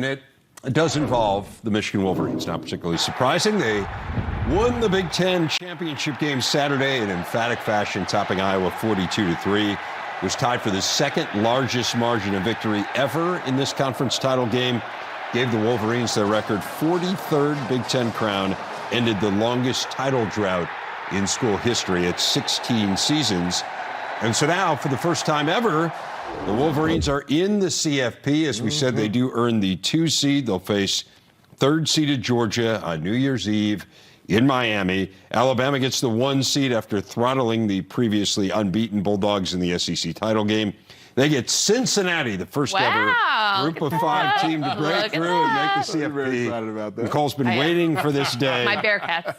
It does involve the Michigan Wolverines. Not particularly surprising. They won the Big Ten championship game Saturday in emphatic fashion, topping Iowa 42-3. It was tied for the second largest margin of victory ever in this conference title game. Gave the Wolverines their record 43rd Big Ten crown. Ended the longest title drought in school history at 16 seasons. And so now, for the first time ever, the Wolverines are in the CFP. As we said, they do earn the 2 seed. They'll face third-seeded Georgia on New Year's Eve in Miami. Alabama gets the 1 seed after throttling the previously unbeaten Bulldogs in the SEC title game. They get Cincinnati, the first ever Group of 5 team to break through and make the CFP. Very excited about that. Nicole's been waiting for this day. My Bearcats.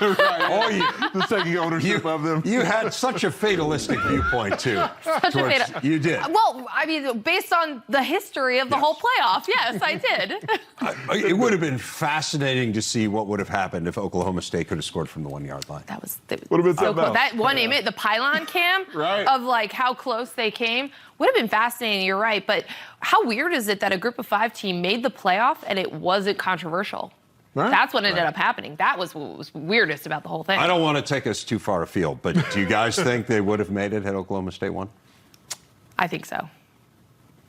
Right. Oh, just taking ownership of them. You had such a fatalistic viewpoint, too. You did. Well, I mean, based on the history of the whole playoff, yes, I did. It would have been fascinating to see what would have happened if Oklahoma State could have scored from the 1-yard line. That was would have been so cool. That one image, the pylon cam of like how close they came, would have been fascinating. You're right, but how weird is it that a Group of 5 team made the playoff and it wasn't controversial? Right. That's what ended up happening. That was what was weirdest about the whole thing. I don't want to take us too far afield, but do you guys think they would have made it had Oklahoma State won? I think so.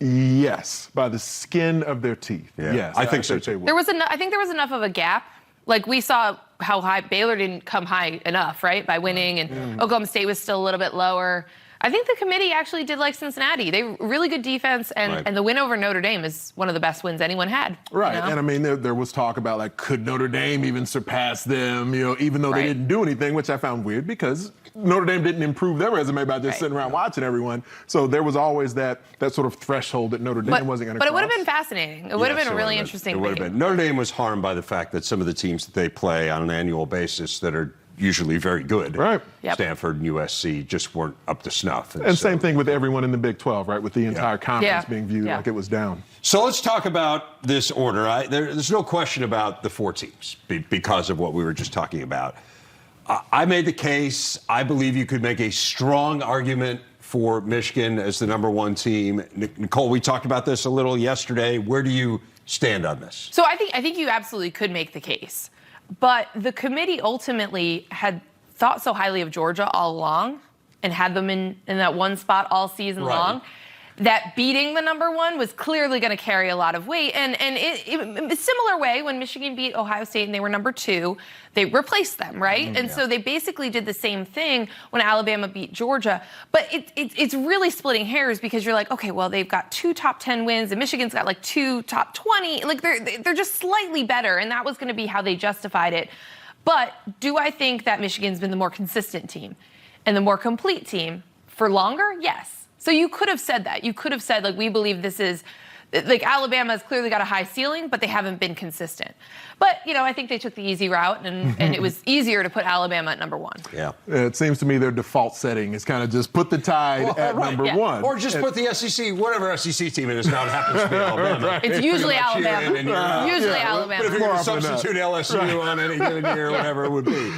Yes, by the skin of their teeth. Yeah. Yes, I think so too. I think there was enough of a gap. Like we saw how high Baylor didn't come high enough, right, by winning, and Oklahoma State was still a little bit lower. I think the committee actually did like Cincinnati. They really good defense, and the win over Notre Dame is one of the best wins anyone had. Right, you know? and I mean, there was talk about, like, could Notre Dame even surpass them, even though they didn't do anything, which I found weird because Notre Dame didn't improve their resume by just sitting around watching everyone. So there was always that sort of threshold that Notre Dame wasn't going to cross. But it would have been fascinating. It would have been a really interesting game. It would have been. Notre Dame was harmed by the fact that some of the teams that they play on an annual basis that are usually very good. Right. Stanford and USC just weren't up to snuff. And same thing with everyone in the Big 12, right? With the entire conference being viewed like it was down. So let's talk about this order. There's no question about the 4 teams because of what we were just talking about. I made the case. I believe you could make a strong argument for Michigan as the number 1 team. Nicole, we talked about this a little yesterday. Where do you stand on this? So I think you absolutely could make the case. But the committee ultimately had thought so highly of Georgia all along and had them in that one spot all season long that beating the number 1 was clearly going to carry a lot of weight. And in a similar way, when Michigan beat Ohio State and they were number 2, they replaced them, right? And so they basically did the same thing when Alabama beat Georgia. But it's really splitting hairs because you're like, okay, well, they've got 2 top 10 wins and Michigan's got like 2 top 20. Like they're just slightly better, and that was going to be how they justified it. But do I think that Michigan's been the more consistent team and the more complete team for longer? Yes. So you could have said that. You could have said, like, we believe this is, like, Alabama's clearly got a high ceiling, but they haven't been consistent. But, I think they took the easy route, and it was easier to put Alabama at number 1. Yeah. It seems to me their default setting is kind of just put the Tide at number 1. Or just put the SEC, whatever SEC team it is now, it happens to be Alabama. It's usually Alabama. Usually Alabama. But if you're going to substitute LSU on any given year, whatever it would be.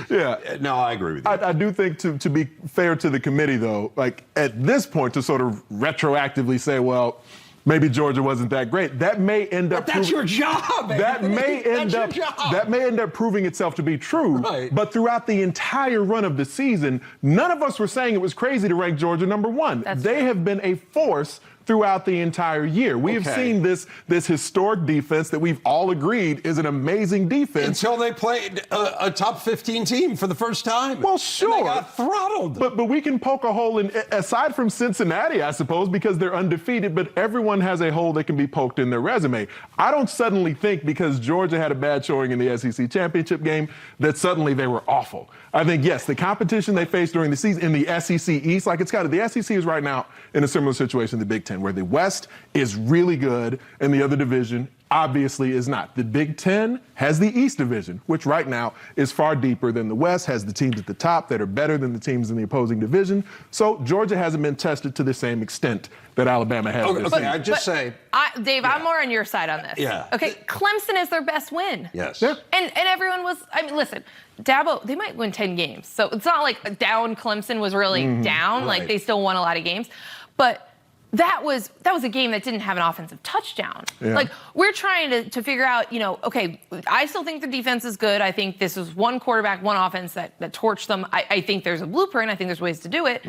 No, I agree with you. I do think to be fair to the committee, though, like at this point to sort of retroactively say, well, maybe Georgia wasn't that great. That may end up. But that's your job. That may end up proving itself to be true. Right. But throughout the entire run of the season, none of us were saying it was crazy to rank Georgia number 1. They have been a force throughout the entire year. We have seen this historic defense that we've all agreed is an amazing defense. Until they played a top 15 team for the first time. Well, sure. And they got throttled. But we can poke a hole in, aside from Cincinnati, I suppose, because they're undefeated, but everyone has a hole that can be poked in their resume. I don't suddenly think because Georgia had a bad showing in the SEC championship game that suddenly they were awful. I think, yes, the competition they faced during the season in the SEC East, like it's kind of, the SEC is right now in a similar situation to the Big Ten, where the West is really good and the other division obviously is not. The Big Ten has the East Division, which right now is far deeper than the West, has the teams at the top that are better than the teams in the opposing division. So Georgia hasn't been tested to the same extent that Alabama has. Okay, I just say... Dave, I'm more on your side on this. Yeah. Okay, Clemson is their best win. Yes. Yeah. And everyone was, I mean, listen, Dabo, they might win 10 games. So it's not like down Clemson was really down. Right. Like they still won a lot of games. But that was a game that didn't have an offensive touchdown. Yeah. Like, we're trying to figure out, okay, I still think the defense is good. I think this is one quarterback, one offense that torched them. I think there's a blueprint. I think there's ways to do it.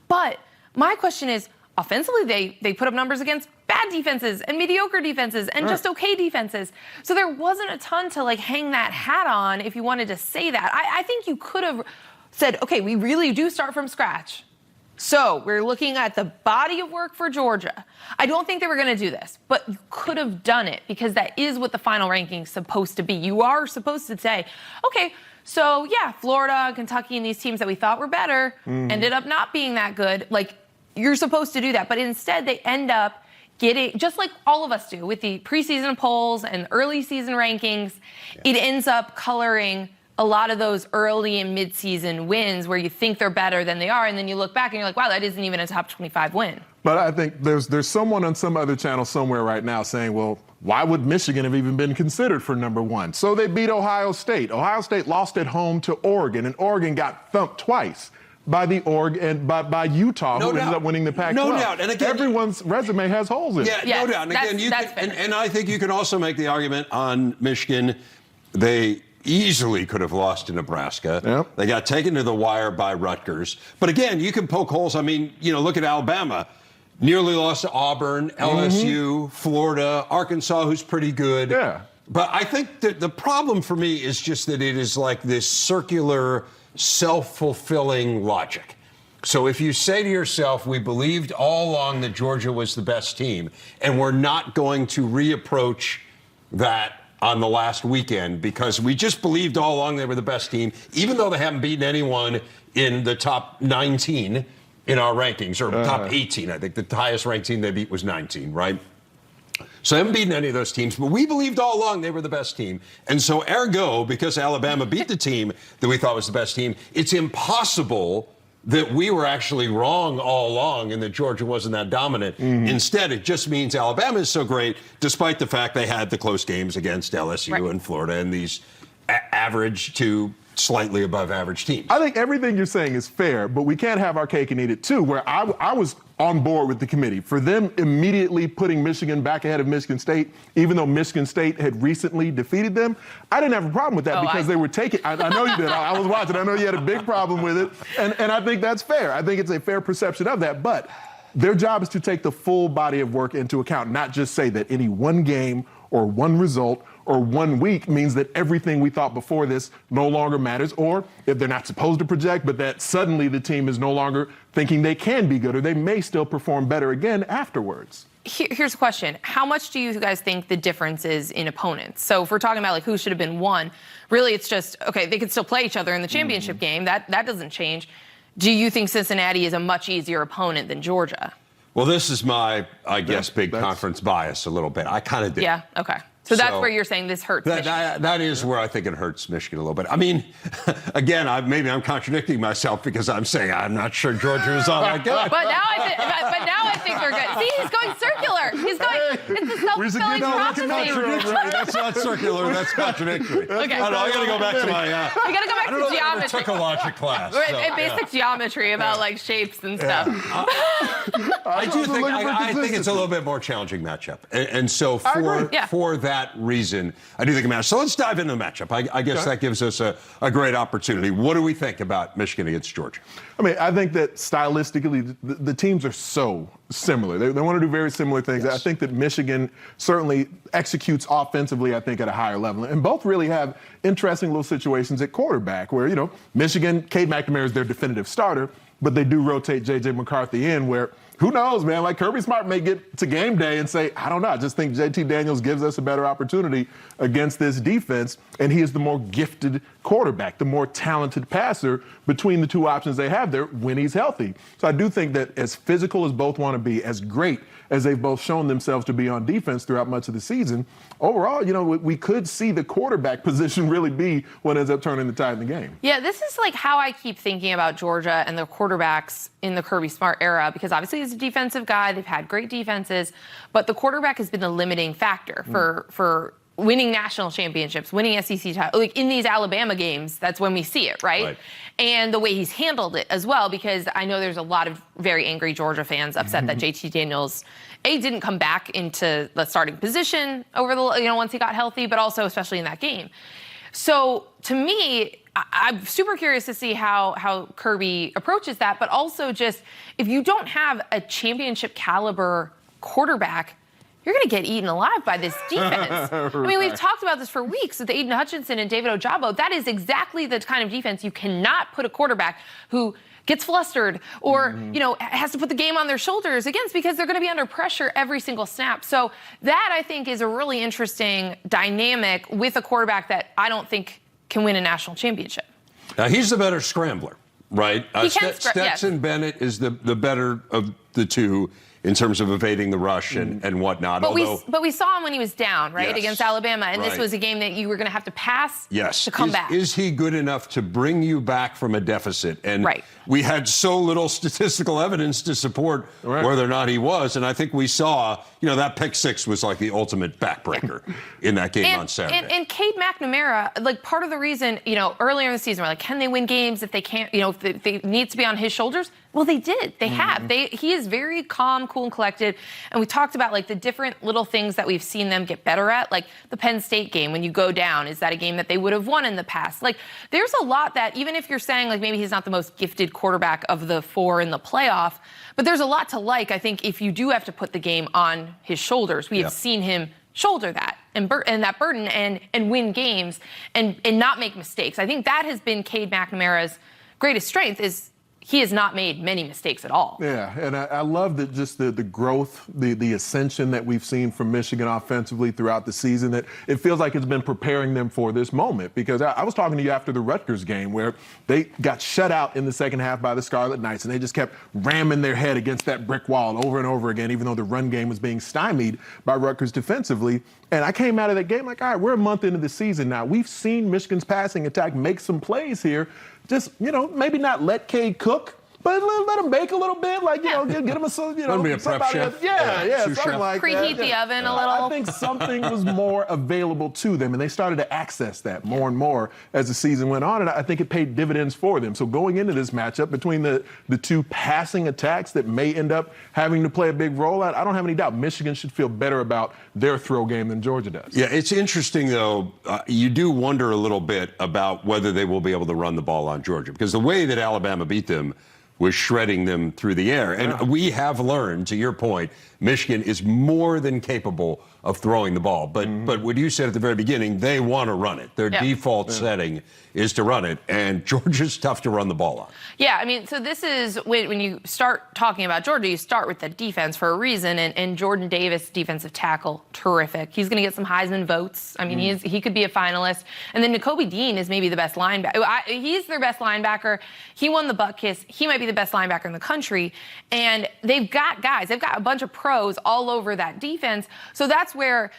But my question is, offensively, they put up numbers against bad defenses and mediocre defenses and just okay defenses. So there wasn't a ton to, hang that hat on if you wanted to say that. I think you could have said, okay, we really do start from scratch. So we're looking at the body of work for Georgia. I don't think they were going to do this, but you could have done it because that is what the final ranking's supposed to be. You are supposed to say, okay, so yeah, Florida, Kentucky, and these teams that we thought were better ended up not being that good. You're supposed to do that, but instead they end up getting, just like all of us do with the preseason polls and early season rankings, it ends up coloring a lot of those early and mid-season wins where you think they're better than they are, and then you look back and you're like, wow, that isn't even a top 25 win. But I think there's someone on some other channel somewhere right now saying, well, why would Michigan have even been considered for number one? So they beat Ohio State. Ohio State lost at home to Oregon, and Oregon got thumped twice by by Utah, who ended up winning the Pac-12. No doubt. And again, everyone's resume has holes in it. Yeah, no doubt. And again, and I think you can also make the argument on Michigan. They easily could have lost to Nebraska. Yep. They got taken to the wire by Rutgers. But again, you can poke holes. I mean, look at Alabama. Nearly lost to Auburn, LSU, Florida, Arkansas, who's pretty good. Yeah. But I think that the problem for me is just that it is like this circular, self-fulfilling logic. So if you say to yourself, we believed all along that Georgia was the best team, and we're not going to reapproach that on the last weekend because we just believed all along they were the best team, even though they haven't beaten anyone in the top 19 in our rankings, or top 18. I think the highest ranked team they beat was 19, right? So they haven't beaten any of those teams, but we believed all along they were the best team. And so ergo, because Alabama beat the team that we thought was the best team, it's impossible that we were actually wrong all along and that Georgia wasn't that dominant. Instead, it just means Alabama is so great, despite the fact they had the close games against LSU and Florida and these average to slightly above average teams. I think everything you're saying is fair, but we can't have our cake and eat it too, where I was on board with the committee. For them immediately putting Michigan back ahead of Michigan State, even though Michigan State had recently defeated them, I didn't have a problem with that because they were taking, I know you did, I was watching, I know you had a big problem with it, and I think that's fair. I think it's a fair perception of that, but their job is to take the full body of work into account, not just say that any one game or one result or 1 week means that everything we thought before this no longer matters, or if they're not supposed to project, but that suddenly the team is no longer thinking they can be good, or they may still perform better again afterwards. Here's a question. How much do you guys think the difference is in opponents? So if we're talking about who should have been one, really it's just, okay, they could still play each other in the championship game. That doesn't change. Do you think Cincinnati is a much easier opponent than Georgia? Well, this is my, I guess, big conference bias a little bit. I kind of do. Yeah, okay. So that's where you're saying this hurts Michigan. That is where I think it hurts Michigan a little bit. I mean, again, maybe I'm contradicting myself because I'm saying I'm not sure Georgia is all that good. But now I think they're good. See, he's going circular. He's going, it's a self-fulfilling prophecy. That's not circular, that's contradictory. Okay. I got to go back to my... we got to go back to geometry. I took a logic class. And basic geography about shapes and stuff. I think it's a little bit more challenging matchup. And so for that reason, I do think it matters. So let's dive into the matchup. I guess that gives us a great opportunity. What do we think about Michigan against Georgia? I mean, I think that stylistically, the teams are so similar. They want to do very similar things. Yes. I think that Michigan certainly executes offensively, I think, at a higher level. And both really have interesting little situations at quarterback where, Michigan, Cade McNamara is their definitive starter, but they do rotate J.J. McCarthy in where, who knows, man? Kirby Smart may get to game day and say, I don't know, I just think J.T. Daniels gives us a better opportunity against this defense, and he is the more gifted quarterback, the more talented passer between the two options they have there when he's healthy. So I do think that as physical as both want to be, as great as they've both shown themselves to be on defense throughout much of the season, overall, we could see the quarterback position really be what ends up turning the tide in the game. Yeah, this is how I keep thinking about Georgia and their quarterbacks in the Kirby Smart era, because obviously he's a defensive guy. They've had great defenses, but the quarterback has been the limiting factor for winning national championships, winning SEC titles, like in these Alabama games, that's when we see it, right? And the way he's handled it as well, because I know there's a lot of very angry Georgia fans upset that JT Daniels didn't come back into the starting position over the once he got healthy, but also especially in that game. So to me, I'm super curious to see how Kirby approaches that, but also just if you don't have a championship caliber quarterback, you're going to get eaten alive by this defense. Right. I mean, we've talked about this for weeks with Aidan Hutchinson and David Ojabo. That is exactly the kind of defense you cannot put a quarterback who gets flustered or, has to put the game on their shoulders against, because they're going to be under pressure every single snap. So that, I think, is a really interesting dynamic with a quarterback that I don't think can win a national championship. Now, he's the better scrambler, right? Stetson Bennett is the better of the two in terms of evading the rush and whatnot. But we saw him when he was down, right, against Alabama, and right. This was a game that you were going to have to pass to come back. Is he good enough to bring you back from a deficit? And we had so little statistical evidence to support whether or not he was, and I think we saw, that pick six was like the ultimate backbreaker in that game on Saturday. And Cade McNamara, like part of the reason, earlier in the season, we're like, can they win games if they can't, if they need to be on his shoulders? Well, they did. They have. He is very calm, cool, and collected. And we talked about like the different little things that we've seen them get better at, like the Penn State game. When you go down, is that a game that they would have won in the past? Like, there's a lot that, even if you're saying like maybe he's not the most gifted quarterback of the four in the playoff, but there's a lot to like. I think if you do have to put the game on his shoulders, we have seen him shoulder that and that burden and win games and not make mistakes. I think that has been Cade McNamara's greatest strength, is he has not made many mistakes at all. Yeah, and I love that just the growth, the ascension that we've seen from Michigan offensively throughout the season, that it feels like it's been preparing them for this moment. Because I was talking to you after the Rutgers game where they got shut out in the second half by the Scarlet Knights, and they just kept ramming their head against that brick wall over and over again, even though the run game was being stymied by Rutgers defensively. And I came out of that game like, all right, we're a month into the season now. We've seen Michigan's passing attack make some plays here. Just, maybe not let Cade cook, but let him bake a little bit. Like, get him Let me a prep chef. Something like that. Preheat the oven a little. I think something was more available to them, and they started to access that more and more as the season went on, and I think it paid dividends for them. So going into this matchup between the two passing attacks that may end up having to play a big role, I don't have any doubt Michigan should feel better about their throw game than Georgia does. Yeah, it's interesting, though. You do wonder a little bit about whether they will be able to run the ball on Georgia, because the way that Alabama beat them was shredding them through the air. And we have learned, to your point, Michigan is more than capable of throwing the ball. But what you said at the very beginning, they want to run it. Their default setting is to run it, and Georgia's tough to run the ball on. Yeah, I mean, so this is when you start talking about Georgia, you start with the defense for a reason, and Jordan Davis, defensive tackle, terrific. He's going to get some Heisman votes. I mean, he could be a finalist. And then Nakobe Dean is maybe the best linebacker. He's their best linebacker. He won the butt kiss. He might be the best linebacker in the country. And they've got guys. They've got a bunch of pros all over that defense. So that's why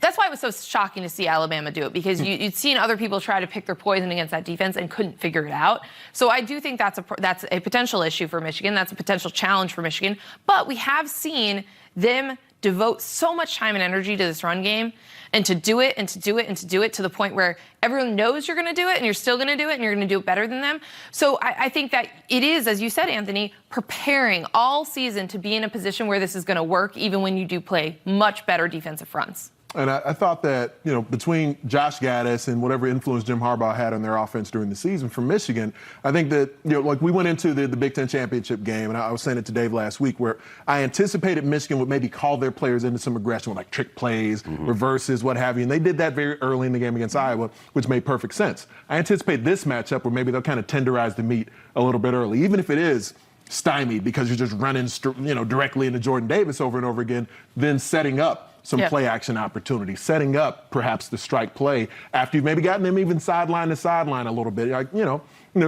it was so shocking to see Alabama do it, because you'd seen other people try to pick their poison against that defense and couldn't figure it out. So I do think that's a potential issue for Michigan. That's a potential challenge for Michigan. But we have seen them devote so much time and energy to this run game, and to do it and to do it and to do it to the point where everyone knows you're going to do it and you're still going to do it and you're going to do it better than them. So I think that it is, as you said, Anthony, preparing all season to be in a position where this is going to work, even when you do play much better defensive fronts. And I thought that, between Josh Gaddis and whatever influence Jim Harbaugh had on their offense during the season for Michigan, I think that, like we went into the Big Ten championship game, and I was saying it to Dave last week, where I anticipated Michigan would maybe call their players into some aggression with like trick plays, reverses, what have you. And they did that very early in the game against Iowa, which made perfect sense. I anticipate this matchup where maybe they'll kind of tenderize the meat a little bit early, even if it is stymied because you're just running, directly into Jordan Davis over and over again, then setting up some play action opportunities, setting up perhaps the strike play after you've maybe gotten them even sideline to sideline a little bit. Like,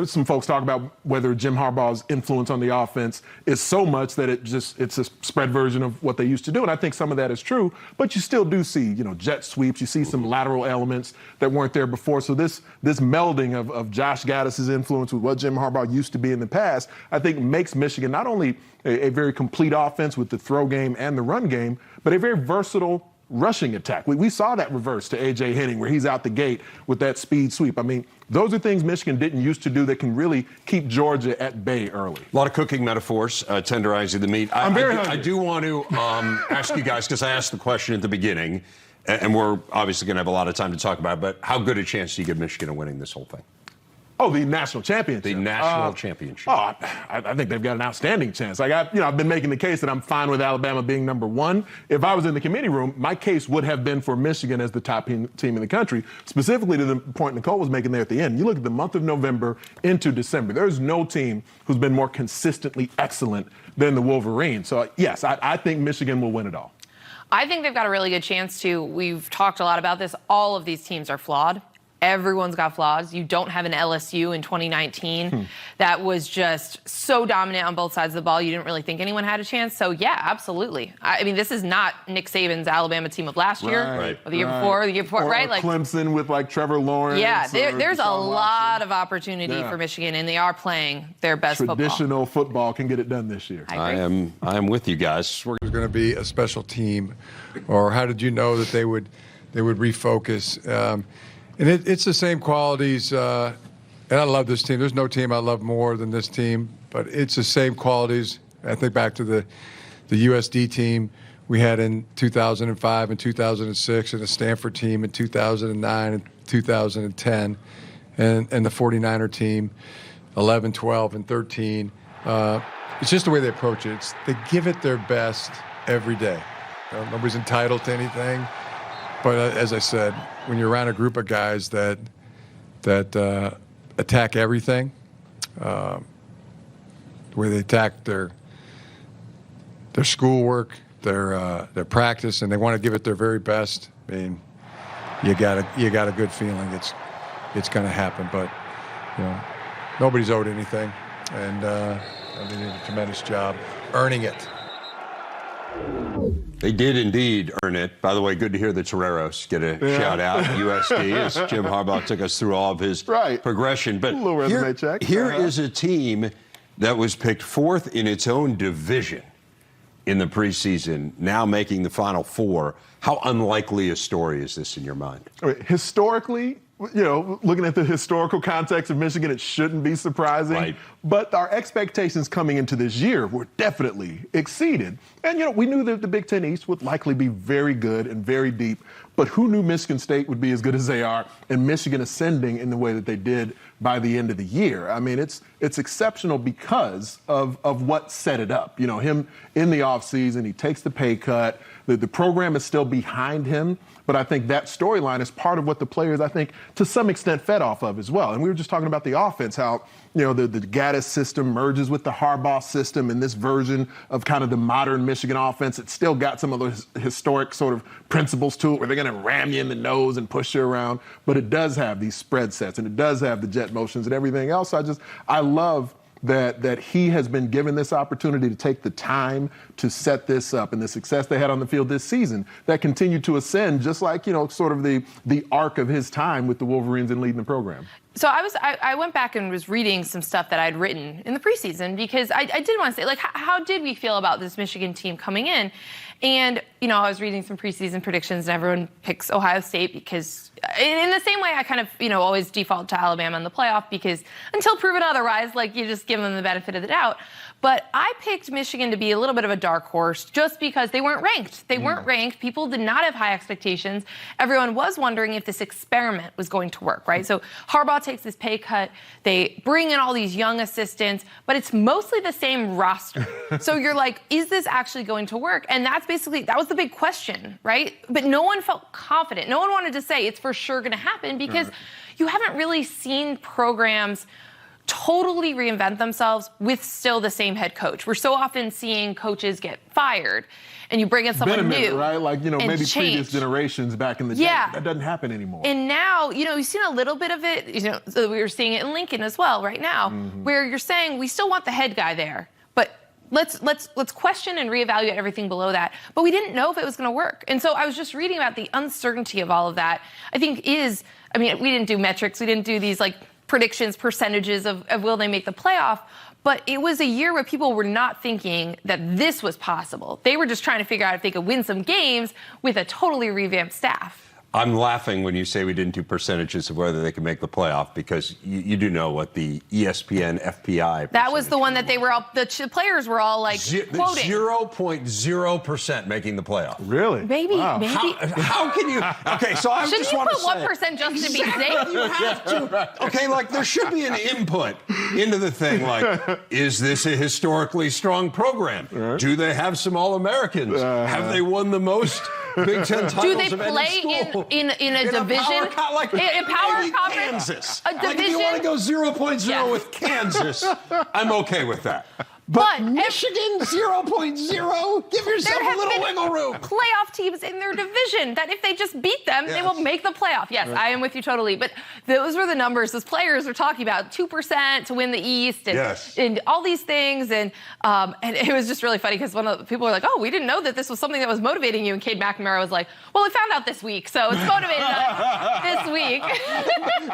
some folks talk about whether Jim Harbaugh's influence on the offense is so much that it's a spread version of what they used to do. And I think some of that is true, but you still do see, jet sweeps. You see some lateral elements that weren't there before. So this melding of Josh Gaddis's influence with what Jim Harbaugh used to be in the past, I think makes Michigan not only a very complete offense with the throw game and the run game, but a very versatile rushing attack. We saw that reverse to A.J. Henning where he's out the gate with that speed sweep. I mean, those are things Michigan didn't used to do that can really keep Georgia at bay early. A lot of cooking metaphors, tenderizing the meat. I'm very hungry. I do want to ask you guys, because I asked the question at the beginning, and we're obviously going to have a lot of time to talk about it, but how good a chance do you give Michigan of winning this whole thing? Oh, the national championship. The national championship. Oh, I think they've got an outstanding chance. Like I've been making the case that I'm fine with Alabama being number one. If I was in the committee room, my case would have been for Michigan as the top team in the country, specifically to the point Nicole was making there at the end. You look at the month of November into December. There's no team who's been more consistently excellent than the Wolverines. So, yes, I think Michigan will win it all. I think they've got a really good chance to. We've talked a lot about this. All of these teams are flawed. Everyone's got flaws. You don't have an LSU in 2019 that was just so dominant on both sides of the ball. You didn't really think anyone had a chance. So, yeah, absolutely. I mean, this is not Nick Saban's Alabama team of last year or the year before, or right? Like Clemson with like Trevor Lawrence. Yeah, there's a lot of opportunity for Michigan, and they are playing their best football. Traditional football can get it done this year. I am with you guys. We're going to be a special team, or how did you know that they would refocus? And it's the same qualities, and I love this team. There's no team I love more than this team, but it's the same qualities. I think back to the USD team we had in 2005 and 2006, and the Stanford team in 2009 and 2010, and the 49er team 11, 12, and 13. It's just the way they approach it. They give it their best every day. Nobody's entitled to anything. But as I said, when you're around a group of guys that attack everything, the way they attack their schoolwork, their practice, and they want to give it their very best, I mean, you got a good feeling it's going to happen. But nobody's owed anything, and they did a tremendous job earning it. They did indeed earn it. By the way, good to hear the Toreros get a shout out. USD, as Jim Harbaugh took us through all of his progression. But here is a team that was picked fourth in its own division in the preseason, now making the Final Four. How unlikely a story is this in your mind? Historically, looking at the historical context of Michigan, it shouldn't be surprising. Right. But our expectations coming into this year were definitely exceeded. And, we knew that the Big Ten East would likely be very good and very deep. But who knew Michigan State would be as good as they are and Michigan ascending in the way that they did by the end of the year? I mean, it's exceptional because of what set it up. Him in the offseason, he takes the pay cut. The program is still behind him. But I think that storyline is part of what the players, I think, to some extent fed off of as well. And we were just talking about the offense, how, the Gaddis system merges with the Harbaugh system and this version of kind of the modern Michigan offense. It's still got some of those historic sort of principles to it where they're going to ram you in the nose and push you around. But it does have these spread sets and it does have the jet motions and everything else. I love that he has been given this opportunity to take the time to set this up, and the success they had on the field this season that continued to ascend, just like, sort of the arc of his time with the Wolverines and leading the program. So I went back and was reading some stuff that I'd written in the preseason because I did want to say, like, how did we feel about this Michigan team coming in? And, I was reading some preseason predictions, and everyone picks Ohio State because in the same way I kind of, always default to Alabama in the playoff because until proven otherwise, like, you just give them the benefit of the doubt. But I picked Michigan to be a little bit of a dark horse just because they weren't ranked. They weren't ranked. People did not have high expectations. Everyone was wondering if this experiment was going to work, right? So Harbaugh takes this pay cut. They bring in all these young assistants, but it's mostly the same roster. So you're like, is this actually going to work? And that was the big question, right? But no one felt confident. No one wanted to say it's for sure going to happen because you haven't really seen programs totally reinvent themselves with still the same head coach. We're so often seeing coaches get fired and you bring in someone new. Right? Like, maybe change. Previous generations back in the day. That doesn't happen anymore. And now, you've seen a little bit of it. So we were seeing it in Lincoln as well right now, where you're saying we still want the head guy there, but let's question and reevaluate everything below that. But we didn't know if it was going to work. And so I was just reading about the uncertainty of all of that. I think we didn't do metrics. We didn't do these, like, predictions, percentages of will they make the playoff. But it was a year where people were not thinking that this was possible. They were just trying to figure out if they could win some games with a totally revamped staff. I'm laughing when you say we didn't do percentages of whether they could make the playoff, because you do know what the ESPN FPI. That was the one that they were all, the players were all like quoting. 0.0% making the playoff. Really? Maybe. How can you? Okay, so I Shouldn't just you want to put say. 1% just to be safe? You have to. Okay, like there should be an input into the thing. Like, is this a historically strong program? Right. Do they have some All-Americans? Have they won the most Big Ten titles Do they of play any school? in a division? In a power conference? Kansas. A division? Like, if you want to go 0.0 with Kansas, I'm okay with that. But Michigan 0.0, give yourself a little wiggle room. Playoff teams in their division that if they just beat them, they will make the playoff. Yes, right. I am with you totally. But those were the numbers those players were talking about: 2% to win the East, and all these things. And it was just really funny because one of the people were like, "Oh, we didn't know that this was something that was motivating you." And Cade McNamara was like, "Well, we found out this week, so it's motivated us this week."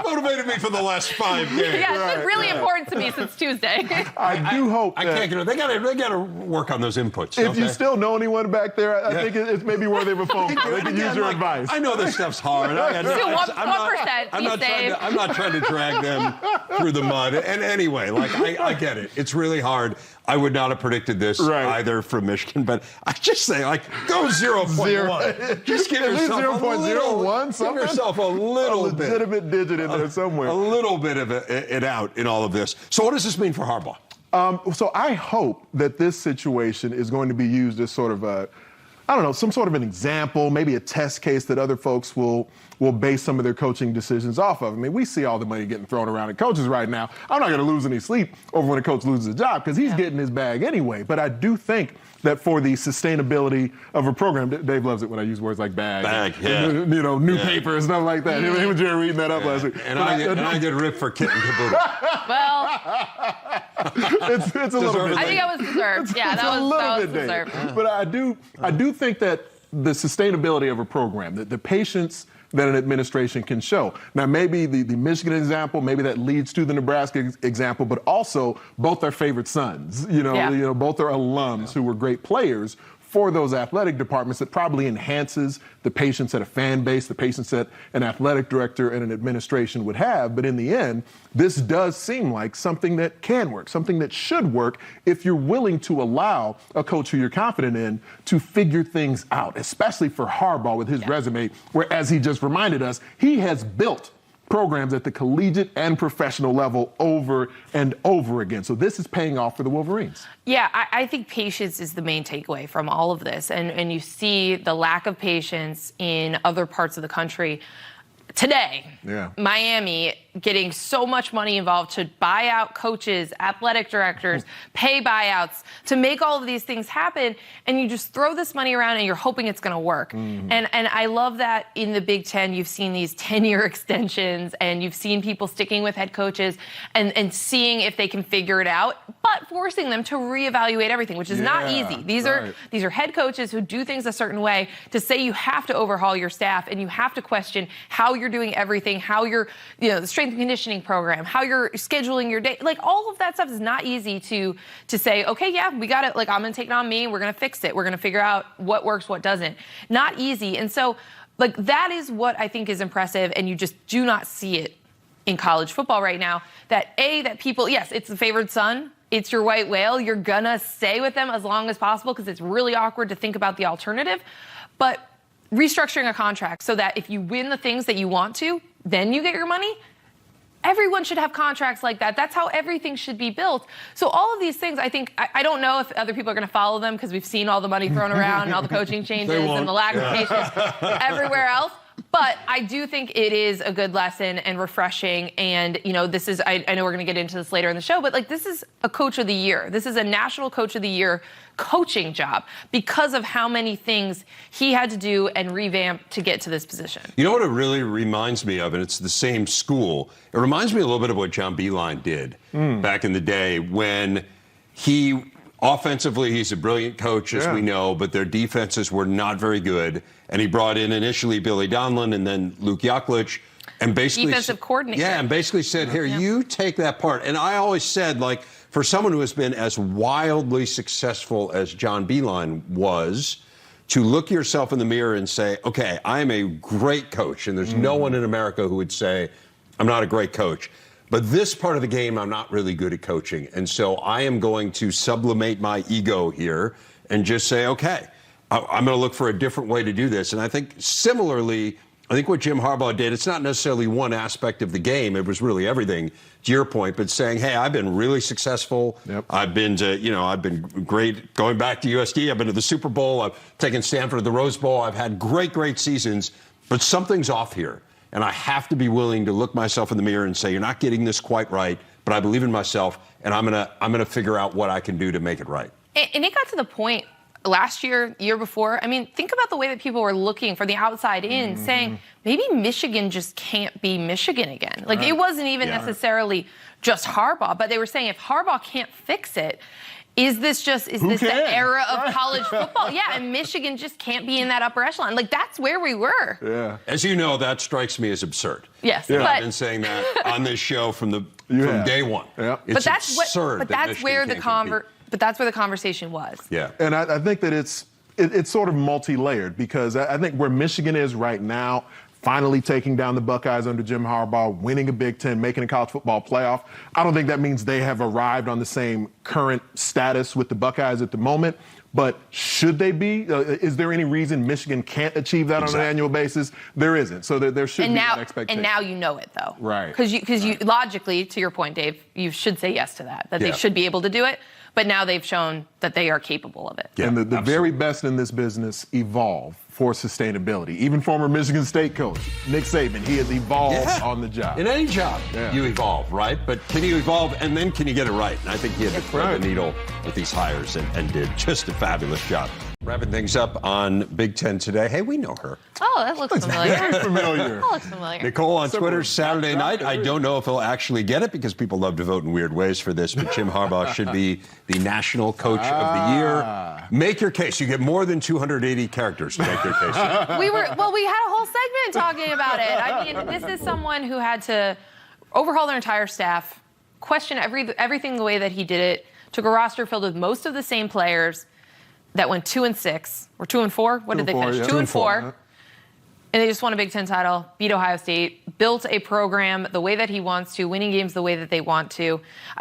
Motivated me for the last 5 games. Yeah, it's been really important to me since Tuesday. I do hope that. They got to work on those inputs. If you still know anyone back there, I think it's maybe worthy of a phone call. They can use your advice. I know this stuff's hard. I'm not trying to drag them through the mud. And anyway, like I get it. It's really hard. I would not have predicted this either from Michigan, but I just say, like, go 0.1. Just give yourself 0.01. Give yourself a little bit. Legitimate digit in there somewhere. A little bit of it out in all of this. So what does this mean for Harbaugh? So I hope that this situation is going to be used as sort of some sort of an example, maybe a test case that other folks will base some of their coaching decisions off of. I mean, we see all the money getting thrown around at coaches right now. I'm not going to lose any sleep over when a coach loses a job because he's getting his bag anyway. But I do think that for the sustainability of a program, Dave loves it when I use words like bag, new paper and stuff like that. Him and Jerry reading that up last week. And I get ripped for kit and caboodle. Well, it's a little bit. I think that was deserved. That was deserved. But I do think that the sustainability of a program, the patience that an administration can show. Now, maybe the Michigan example, maybe that leads to the Nebraska example, but also both are favorite sons. Both are alums who were great players for those athletic departments. That probably enhances the patience that a fan base, the patience that an athletic director and an administration would have. But in the end, this does seem like something that can work, something that should work if you're willing to allow a coach who you're confident in to figure things out, especially for Harbaugh with his resume, where, as he just reminded us, he has built programs at the collegiate and professional level over and over again. So this is paying off for the Wolverines. Yeah, I think patience is the main takeaway from all of this. And you see the lack of patience in other parts of the country. Today, Miami getting so much money involved to buy out coaches, athletic directors, pay buyouts, to make all of these things happen, and you just throw this money around and you're hoping it's going to work. And I love that in the Big Ten you've seen these 10-year extensions and you've seen people sticking with head coaches and seeing if they can figure it out, but forcing them to reevaluate everything, which is not easy. These are head coaches who do things a certain way. To say you have to overhaul your staff and you have to question how you're doing everything, how you're, the strength and conditioning program, how you're scheduling your day, like all of that stuff is not easy to say, okay, we got it. Like, I'm going to take it on me. We're going to fix it. We're going to figure out what works, what doesn't. Not easy. And so, like, that is what I think is impressive. And you just do not see it in college football right now. That people, yes, it's the favored son. It's your white whale. You're going to stay with them as long as possible because it's really awkward to think about the alternative. But restructuring a contract so that if you win the things that you want to, then you get your money. Everyone should have contracts like that. That's how everything should be built. So all of these things, I think, I don't know if other people are going to follow them because we've seen all the money thrown around and all the coaching changes and the lack of patience everywhere else. But I do think it is a good lesson and refreshing. And, this is, I know we're going to get into this later in the show, but this is a coach of the year. This is a national coach of the year coaching job because of how many things he had to do and revamp to get to this position. You know what it really reminds me of, and it's the same school. It reminds me a little bit of what John Beilein did back in the day when he offensively, he's a brilliant coach, as we know, but their defenses were not very good. And he brought in initially Billy Donlin and then Luke Yaklich. and basically defensive coordinator. Yeah, and basically said, here, you take that part. And I always said, like, for someone who has been as wildly successful as John Beilein was, to look yourself in the mirror and say, okay, I am a great coach, and there's no one in America who would say, I'm not a great coach. But this part of the game, I'm not really good at coaching. And so I am going to sublimate my ego here and just say, okay, I'm going to look for a different way to do this. And I think similarly, I think what Jim Harbaugh did, it's not necessarily one aspect of the game. It was really everything, to your point, but saying, hey, I've been really successful. Yep. I've been to, I've been great going back to USD. I've been to the Super Bowl. I've taken Stanford to the Rose Bowl. I've had great seasons, but something's off here. And I have to be willing to look myself in the mirror and say, you're not getting this quite right, but I believe in myself, and I'm gonna figure out what I can do to make it right. And it got to the point last year, year before. I mean, think about the way that people were looking from the outside in, saying maybe Michigan just can't be Michigan again. Like it wasn't even necessarily just Harbaugh, but they were saying if Harbaugh can't fix it, is this the era of college football? Yeah, and Michigan just can't be in that upper echelon. Like, that's where we were. Yeah. As you know, that strikes me as absurd. Yes. Yeah. But I've been saying that on this show from day one. Yeah. It's but that's absurd. But that's where the conversation was. Yeah. And I think that it's sort of multi-layered, because I think where Michigan is right now, finally taking down the Buckeyes under Jim Harbaugh, winning a Big Ten, making a college football playoff, I don't think that means they have arrived on the same current status with the Buckeyes at the moment. But should they be? Is there any reason Michigan can't achieve that on an annual basis? There isn't. So there should be that expectation. And now you know it, though. Right. Because you logically, to your point, Dave, you should say yes to that they should be able to do it. But now they've shown that they are capable of it. Yeah, and the very best in this business evolve for sustainability. Even former Michigan State coach Nick Saban, he has evolved on the job. In any job, you evolve, right? But can you evolve, and then can you get it right? And I think he had to thread the needle with these hires and did just a fabulous job. Wrapping things up on Big Ten today. Hey, we know her. Oh, that looks familiar. Very familiar. That looks familiar. Nicole on Twitter Saturday night. I don't know if he'll actually get it because people love to vote in weird ways for this, but Jim Harbaugh should be the National Coach of the Year. Make your case. You get more than 280 characters to make your case. We had a whole segment talking about it. I mean, this is someone who had to overhaul their entire staff, question everything the way that he did it, took a roster filled with most of the same players that went 2-6 or 2-4. What did they finish? 2-4. And they just won a Big Ten title, beat Ohio State, built a program the way that he wants to, winning games the way that they want to.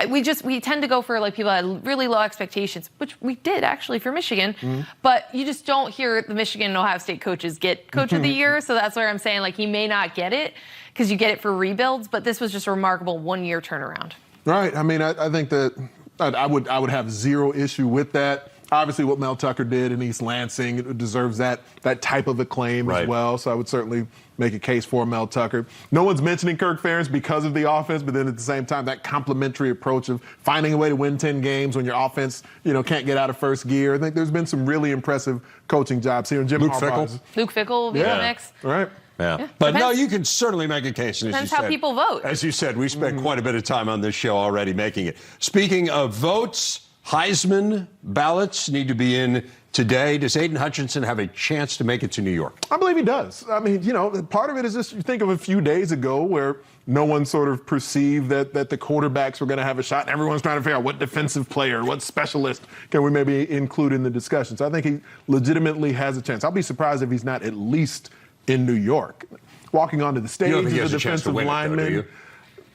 We tend to go for like people that had really low expectations, which we did actually for Michigan. But you just don't hear the Michigan and Ohio State coaches get Coach of the Year. So that's where I'm saying like he may not get it because you get it for rebuilds. But this was just a remarkable 1 year turnaround. Right. I mean, I think that I would have zero issue with that. Obviously, what Mel Tucker did in East Lansing deserves that type of acclaim as well. So I would certainly make a case for Mel Tucker. No one's mentioning Kirk Ferentz because of the offense, but then at the same time, that complementary approach of finding a way to win 10 games when your offense, can't get out of first gear. I think there's been some really impressive coaching jobs here. And Jim Harbaugh. Luke Fickell will be the next. Right. Yeah. But no, you can certainly make a case. And depends how people vote. As you said, we spent quite a bit of time on this show already making it. Speaking of votes, Heisman ballots need to be in today. Does Aidan Hutchinson have a chance to make it to New York? I believe he does. I mean, part of it is just you think of a few days ago where no one sort of perceived that the quarterbacks were going to have a shot. And everyone's trying to figure out what defensive player, what specialist can we maybe include in the discussion. So I think he legitimately has a chance. I'll be surprised if he's not at least in New York. Walking onto the stage as a defensive lineman.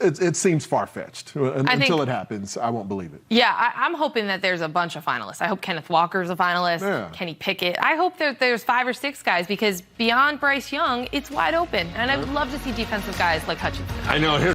It seems far-fetched. Until it happens, I won't believe it. Yeah, I'm hoping that there's a bunch of finalists. I hope Kenneth Walker's a finalist, Kenny Pickett. I hope there's 5 or 6 guys because beyond Bryce Young, it's wide open. And I would love to see defensive guys like Hutchinson. I know.